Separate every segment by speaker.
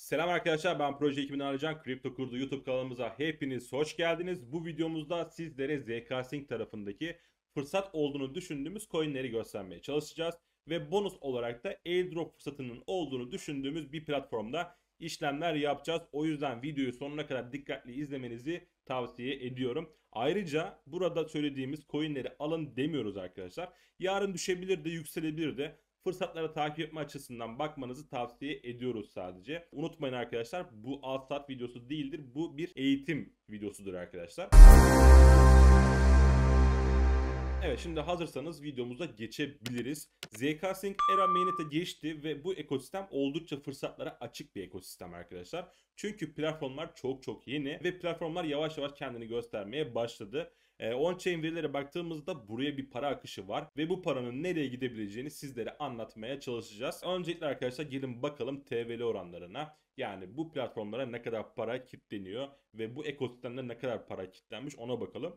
Speaker 1: Selam arkadaşlar, ben Proje 2000 Arıcan Kripto Kurdu YouTube kanalımıza hepiniz hoş geldiniz. Bu videomuzda sizlere ZK-Sync tarafındaki fırsat olduğunu düşündüğümüz coinleri göstermeye çalışacağız. Ve bonus olarak da airdrop fırsatının olduğunu düşündüğümüz bir platformda işlemler yapacağız. O yüzden videoyu sonuna kadar dikkatli izlemenizi tavsiye ediyorum. Ayrıca burada söylediğimiz coinleri alın demiyoruz arkadaşlar. Yarın düşebilir de yükselebilir de. Fırsatları takip etme açısından bakmanızı tavsiye ediyoruz sadece. Unutmayın arkadaşlar, bu alt sat videosu değildir. Bu bir eğitim videosudur arkadaşlar. Evet, şimdi hazırsanız videomuza geçebiliriz. ZK-Sync Era Mainnet'e geçti ve bu ekosistem oldukça fırsatlara açık bir ekosistem arkadaşlar. Çünkü platformlar çok yeni ve platformlar yavaş yavaş kendini göstermeye başladı. On-chain verilere baktığımızda buraya bir para akışı var ve bu paranın nereye gidebileceğini sizlere anlatmaya çalışacağız. Öncelikle arkadaşlar gelin bakalım TVL oranlarına. Yani bu platformlara ne kadar para kilitleniyor ve bu ekosistemde ne kadar para kilitlenmiş ona bakalım.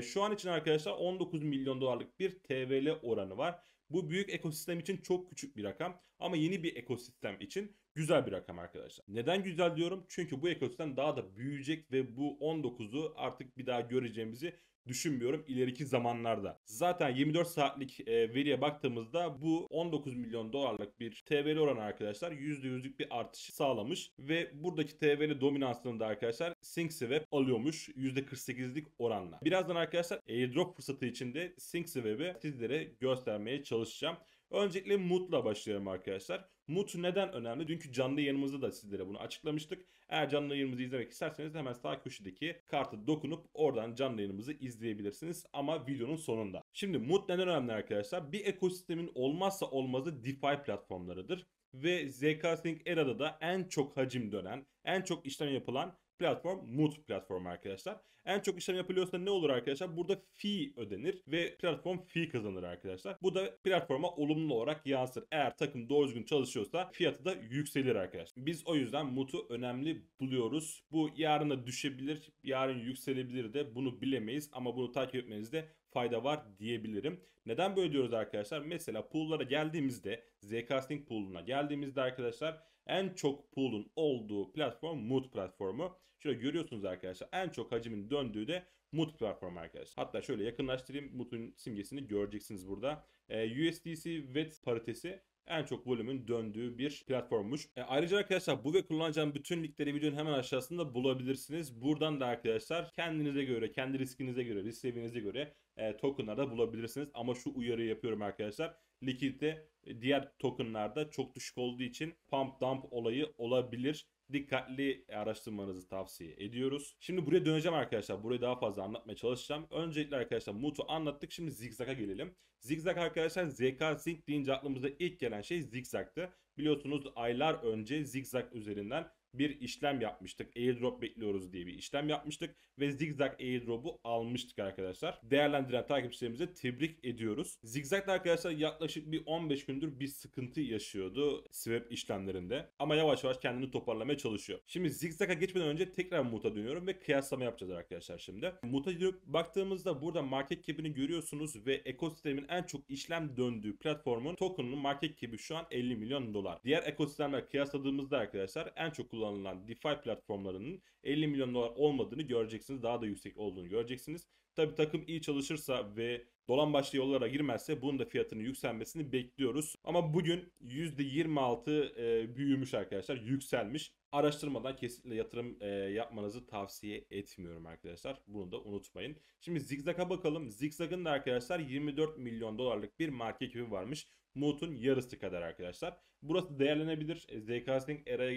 Speaker 1: Şu an için arkadaşlar 19 milyon dolarlık bir TVL oranı var. Bu büyük ekosistem için çok küçük bir rakam ama yeni bir ekosistem için güzel bir rakam arkadaşlar. Neden güzel diyorum? Çünkü bu ekosistem daha da büyüyecek ve bu 19'u artık bir daha göreceğimizi düşünmüyorum ileriki zamanlarda. Zaten 24 saatlik veriye baktığımızda bu 19 milyon dolarlık bir TVL oranı arkadaşlar %100'lük bir artış sağlamış ve buradaki TVL dominansını da arkadaşlar SyncSwap alıyormuş %48'lik oranla. Birazdan arkadaşlar airdrop fırsatı içinde SyncSwap'i sizlere göstermeye çalışacağım. Öncelikle Moot'la başlayalım arkadaşlar. Moot neden önemli? Dünkü canlı yayınımızda da sizlere bunu açıklamıştık. Eğer canlı yayınımızı izlemek isterseniz hemen sağ köşedeki kartı dokunup oradan canlı yayınımızı izleyebilirsiniz. Ama videonun sonunda. Şimdi Moot neden önemli arkadaşlar? Bir ekosistemin olmazsa olmazı DeFi platformlarıdır. Ve ZK-Sync Era'da da en çok hacim dönen, en çok işlem yapılan platform Moot platformu arkadaşlar. En çok işlem yapılıyorsa ne olur arkadaşlar? Burada fee ödenir ve platform fee kazanır arkadaşlar. Bu da platforma olumlu olarak yansır. Eğer takım doğru düzgün çalışıyorsa fiyatı da yükselir arkadaşlar. Biz o yüzden Moot'u önemli buluyoruz. Bu yarın da düşebilir, yarın yükselebilir de bunu bilemeyiz ama bunu takip etmenizde fayda var diyebilirim. Neden böyle diyoruz arkadaşlar? Mesela pool'lara geldiğimizde, ZK-Sync pool'una geldiğimizde arkadaşlar en çok pool'un olduğu platform Moot platformu. Şöyle görüyorsunuz arkadaşlar, en çok hacimin döndüğü de Moot platformu arkadaşlar. Hatta şöyle yakınlaştırayım, Moot'un simgesini göreceksiniz burada. USDC VET paritesi en çok volümün döndüğü bir platformmuş. Ayrıca arkadaşlar bu ve kullanacağım bütün linkleri videonun hemen aşağısında bulabilirsiniz. Buradan da arkadaşlar kendinize göre, kendi riskinize göre, risk seviyenize göre tokenlarda bulabilirsiniz. Ama şu uyarıyı yapıyorum arkadaşlar. Likidite diğer tokenlarda çok düşük olduğu için pump dump olayı olabilir. Dikkatli araştırmanızı tavsiye ediyoruz. Şimdi buraya döneceğim arkadaşlar. Burayı daha fazla anlatmaya çalışacağım. Öncelikle arkadaşlar Moot'u anlattık. Şimdi Zigzag'a gelelim. Zigzag arkadaşlar, ZK-Sync deyince aklımıza ilk gelen şey Zigzag'tı. Biliyorsunuz aylar önce Zigzag üzerinden bir işlem yapmıştık. Airdrop bekliyoruz diye bir işlem yapmıştık ve Zigzag airdrop'u almıştık arkadaşlar. Değerlendiren takipçilerimize tebrik ediyoruz. Zigzag'da arkadaşlar yaklaşık bir 15 gündür bir sıkıntı yaşıyordu swap işlemlerinde. Ama yavaş yavaş kendini toparlamaya çalışıyor. Şimdi Zigzag'a geçmeden önce tekrar Moot'a dönüyorum ve kıyaslama yapacağız arkadaşlar şimdi. Moot'a dönüp baktığımızda burada market cap'ini görüyorsunuz ve ekosistemin en çok işlem döndüğü platformun token'ının market cap'i şu an 50 milyon dolar. Diğer ekosistemler kıyasladığımızda arkadaşlar en çok kullanılan DeFi platformlarının 50 milyon dolar olmadığını göreceksiniz. Daha da yüksek olduğunu göreceksiniz. Tabi takım iyi çalışırsa ve dolan başlı yollara girmezse bunun da fiyatının yükselmesini bekliyoruz. Ama bugün %26 büyümüş arkadaşlar, yükselmiş. Araştırmadan kesinlikle yatırım yapmanızı tavsiye etmiyorum arkadaşlar. Bunu da unutmayın. Şimdi Zigzag'a bakalım. Zigzag'ın da arkadaşlar 24 milyon dolarlık bir market cap'i varmış. Moot'un yarısı kadar arkadaşlar. Burası değerlenebilir. ZK-Sync Era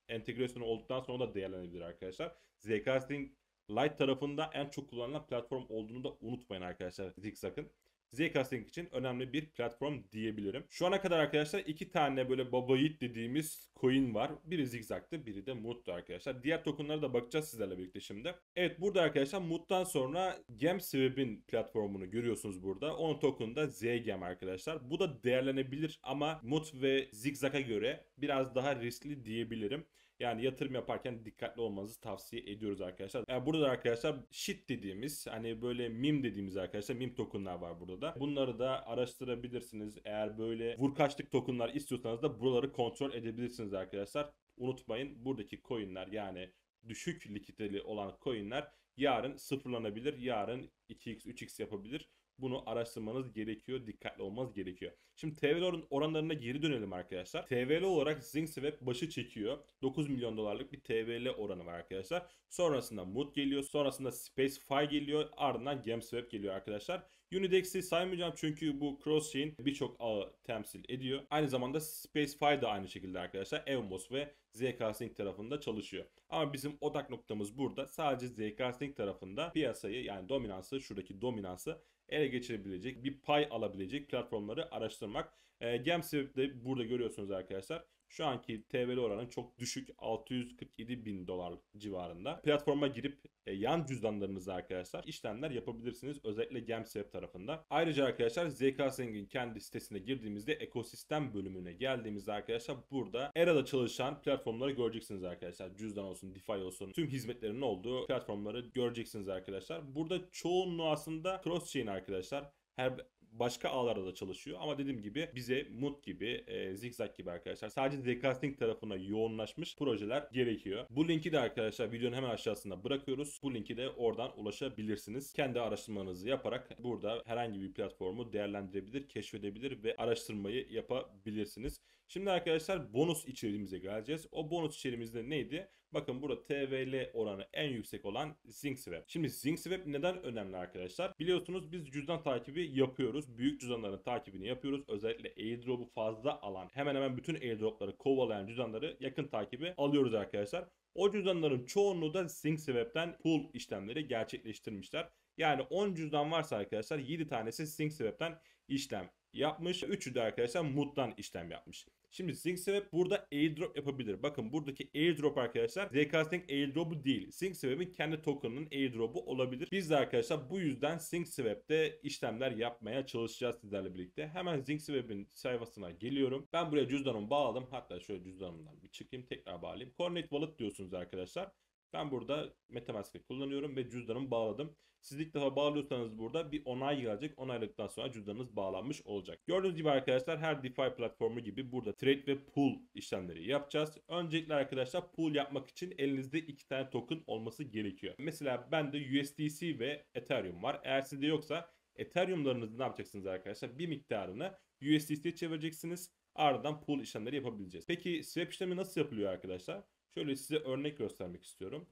Speaker 1: entegrasyonu olduktan sonra da değerlenebilir arkadaşlar. ZK-Sync Lite tarafında en çok kullanılan platform olduğunu da unutmayın arkadaşlar Zigzag'ın. ZK-Sync için önemli bir platform diyebilirim. Şu ana kadar arkadaşlar iki tane böyle baba yiğit dediğimiz coin var. Biri Zigzag'tı, biri de Moot'tu arkadaşlar. Diğer tokenlara da bakacağız sizlerle birlikte şimdi. Evet, burada arkadaşlar Moot'tan sonra GemSwap'in platformunu görüyorsunuz burada. Onun token'ı da ZGEM arkadaşlar. Bu da değerlenebilir ama Moot ve Zigzag'a göre biraz daha riskli diyebilirim. Yani yatırım yaparken dikkatli olmanızı tavsiye ediyoruz arkadaşlar. Burada da arkadaşlar shit dediğimiz, hani böyle meme dediğimiz arkadaşlar, meme tokenlar var burada da. Bunları da araştırabilirsiniz. Eğer böyle vurkaçlık tokenlar istiyorsanız da buraları kontrol edebilirsiniz arkadaşlar. unutmayın, buradaki coinler, yani düşük likiditeli olan coinler yarın sıfırlanabilir. Yarın 2x 3x yapabilir. Bunu araştırmanız gerekiyor. Dikkatli olmanız gerekiyor. Şimdi TVL oranlarına geri dönelim arkadaşlar. TVL olarak ZinkSwap başı çekiyor. 9 milyon dolarlık bir TVL oranı var arkadaşlar. Sonrasında Mood geliyor. Sonrasında SpaceFi geliyor. Ardından GameSwap geliyor arkadaşlar. Unidex'i saymayacağım çünkü bu cross-chain birçok ağı temsil ediyor. Aynı zamanda SpaceFi de aynı şekilde arkadaşlar Evmos ve ZK Sync tarafında çalışıyor. Ama bizim odak noktamız burada sadece ZK Sync tarafında piyasayı, yani dominansı, şuradaki dominansı ele geçirebilecek, bir pay alabilecek platformları araştırmak. GameSwap'de burada görüyorsunuz arkadaşlar. Şu anki TVL oranı çok düşük, 647 bin dolar civarında. Platforma girip yan cüzdanlarınızda arkadaşlar işlemler yapabilirsiniz. Özellikle GameSwap tarafında. Ayrıca arkadaşlar ZK kendi sitesine girdiğimizde ekosistem bölümüne geldiğimizde arkadaşlar burada ERA'da çalışan platformları göreceksiniz arkadaşlar. Cüzdan olsun, DeFi olsun, tüm hizmetlerin olduğu platformları göreceksiniz arkadaşlar. Burada çoğunluğu aslında cross-chain arkadaşlar. Her başka ağlarda da çalışıyor ama dediğim gibi bize Mood gibi, Zigzag gibi arkadaşlar sadece ZK tarafına yoğunlaşmış projeler gerekiyor. Bu linki de arkadaşlar videonun hemen aşağısında bırakıyoruz. Bu linki de oradan ulaşabilirsiniz. Kendi araştırmanızı yaparak burada herhangi bir platformu değerlendirebilir, keşfedebilir ve araştırmayı yapabilirsiniz. Şimdi arkadaşlar bonus içeriğimize geleceğiz. O bonus içeriğimizde neydi? Bakın burada TVL oranı en yüksek olan ZinkSwap. Şimdi ZinkSwap neden önemli arkadaşlar? Biliyorsunuz biz cüzdan takibi yapıyoruz. Büyük cüzdanların takibini yapıyoruz. Özellikle airdrop'u fazla alan, hemen hemen bütün airdrop'ları kovalayan cüzdanları yakın takibi alıyoruz arkadaşlar. O cüzdanların çoğunluğu da ZinkSwap'ten pool işlemleri gerçekleştirmişler. Yani 10 cüzdan varsa arkadaşlar 7 tanesi ZinkSwap'ten işlem yapmış. 3'ü de arkadaşlar Mood'dan işlem yapmış. Şimdi ZinkSwap burada airdrop yapabilir. Bakın buradaki airdrop arkadaşlar ZK-Sync airdrop'u değil. ZinkSwap'in kendi token'ının airdrop'u olabilir. Biz de arkadaşlar bu yüzden ZinkSwap'te işlemler yapmaya çalışacağız sizlerle birlikte. Hemen ZinkSwap'in sayfasına geliyorum. Ben buraya cüzdanımı bağladım. Hatta şöyle cüzdanımdan bir çıkayım, tekrar bağlayayım. Connect Wallet diyorsunuz arkadaşlar. Ben burada MetaMask'ı kullanıyorum ve cüzdanımı bağladım. Siz ilk defa bağlıyorsanız burada bir onay gelecek. Onayladıktan sonra cüzdanınız bağlanmış olacak. Gördüğünüz gibi arkadaşlar her DeFi platformu gibi burada trade ve pool işlemleri yapacağız. Öncelikle arkadaşlar pool yapmak için elinizde 2 tane token olması gerekiyor. Mesela bende USDC ve Ethereum var. Eğer sizde yoksa Ethereum'larınızı ne yapacaksınız arkadaşlar? Bir miktarını USDC'ye çevireceksiniz. Ardından pool işlemleri yapabileceğiz. Peki swap işlemi nasıl yapılıyor arkadaşlar? Şöyle size örnek göstermek istiyorum.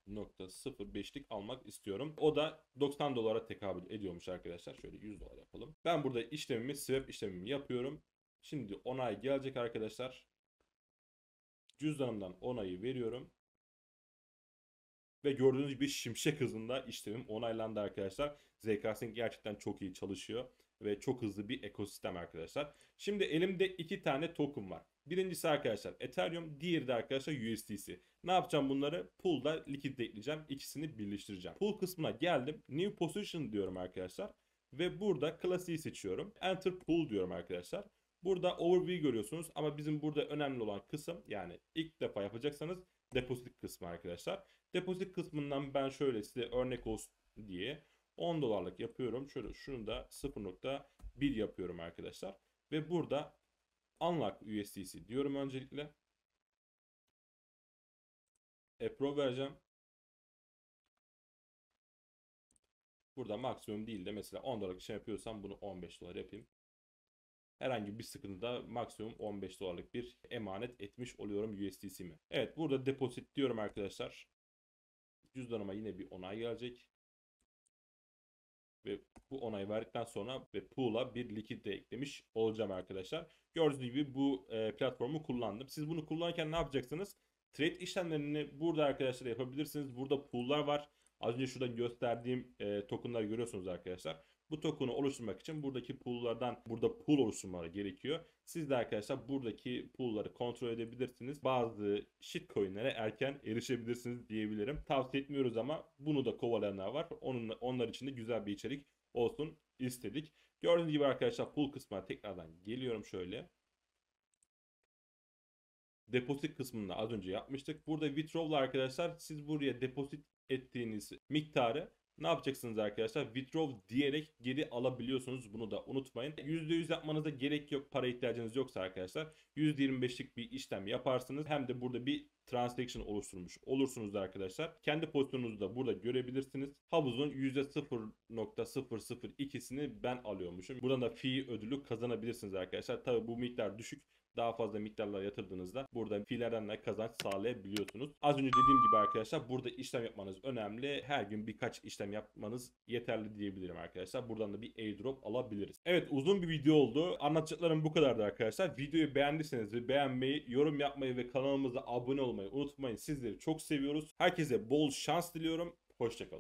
Speaker 1: 0.05'lik almak istiyorum. O da 90 dolara tekabül ediyormuş arkadaşlar. Şöyle 100 dolar yapalım. Ben burada swap işlemimi yapıyorum. Şimdi onay gelecek arkadaşlar. Cüzdanımdan onayı veriyorum. Ve gördüğünüz gibi şimşek hızında işlemim onaylandı arkadaşlar. ZK-Sync gerçekten çok iyi çalışıyor. Ve çok hızlı bir ekosistem arkadaşlar. Şimdi elimde 2 tane token var. Birincisi arkadaşlar Ethereum, diğeri de arkadaşlar USDC. Ne yapacağım bunları? Pool'da likidite ekleyeceğim. İkisini birleştireceğim. Pool kısmına geldim. New Position diyorum arkadaşlar. Ve burada klasiği seçiyorum. Enter Pool diyorum arkadaşlar. Burada overview görüyorsunuz ama bizim burada önemli olan kısım, yani ilk defa yapacaksanız deposit kısmı arkadaşlar. Deposit kısmından ben şöyle size örnek olsun diye 10 dolarlık yapıyorum. Şöyle şunu da 0.1 yapıyorum arkadaşlar. Ve burada Unlock USDC diyorum öncelikle. Approve vereceğim. Burada maksimum değil de mesela 10 dolarlık şey yapıyorsam bunu 15 dolar yapayım. Herhangi bir sıkıntıda maksimum 15 dolarlık bir emanet etmiş oluyorum USDC'mi. Evet, burada deposit diyorum arkadaşlar. Cüzdanıma yine bir onay gelecek. Ve bu onayı verdikten sonra ve pool'a bir likidite eklemiş olacağım arkadaşlar. Gördüğünüz gibi bu platformu kullandım. Siz bunu kullanırken ne yapacaksınız? Trade işlemlerini burada arkadaşlar yapabilirsiniz. Burada pool'lar var. Az önce şurada gösterdiğim tokenları görüyorsunuz arkadaşlar. Bu token'u oluşturmak için buradaki pool'lardan burada pool oluşturmaları gerekiyor. Siz de arkadaşlar buradaki pool'ları kontrol edebilirsiniz. Bazı shitcoin'lere erken erişebilirsiniz diyebilirim. Tavsiye etmiyoruz ama bunu da kovalayanlar var. Onlar için de güzel bir içerik olsun istedik. Gördüğünüz gibi arkadaşlar pool kısmına tekrardan geliyorum şöyle. Deposit kısmını az önce yapmıştık. Burada withdraw'la arkadaşlar siz buraya deposit ettiğiniz miktarı Ne yapacaksınız arkadaşlar? Withdraw diyerek geri alabiliyorsunuz. Bunu da unutmayın. %100 yapmanıza gerek yok. Para ihtiyacınız yoksa arkadaşlar %25'lik bir işlem yaparsınız. Hem de burada bir transaction oluşturmuş olursunuz arkadaşlar. Kendi pozisyonunuzu da burada görebilirsiniz. Havuzun %0.002'sini ben alıyormuşum. Buradan da fee ödülü kazanabilirsiniz arkadaşlar. Tabi bu miktar düşük. Daha fazla miktarlar yatırdığınızda burada fiillerden de kazanç sağlayabiliyorsunuz. Az önce dediğim gibi arkadaşlar burada işlem yapmanız önemli. Her gün birkaç işlem yapmanız yeterli diyebilirim arkadaşlar. Buradan da bir airdrop alabiliriz. Evet, uzun bir video oldu. Anlatacaklarım bu kadardı arkadaşlar. Videoyu beğendiyseniz ve beğenmeyi, yorum yapmayı ve kanalımıza abone olmayı unutmayın. Sizleri çok seviyoruz. Herkese bol şans diliyorum. Hoşçakalın.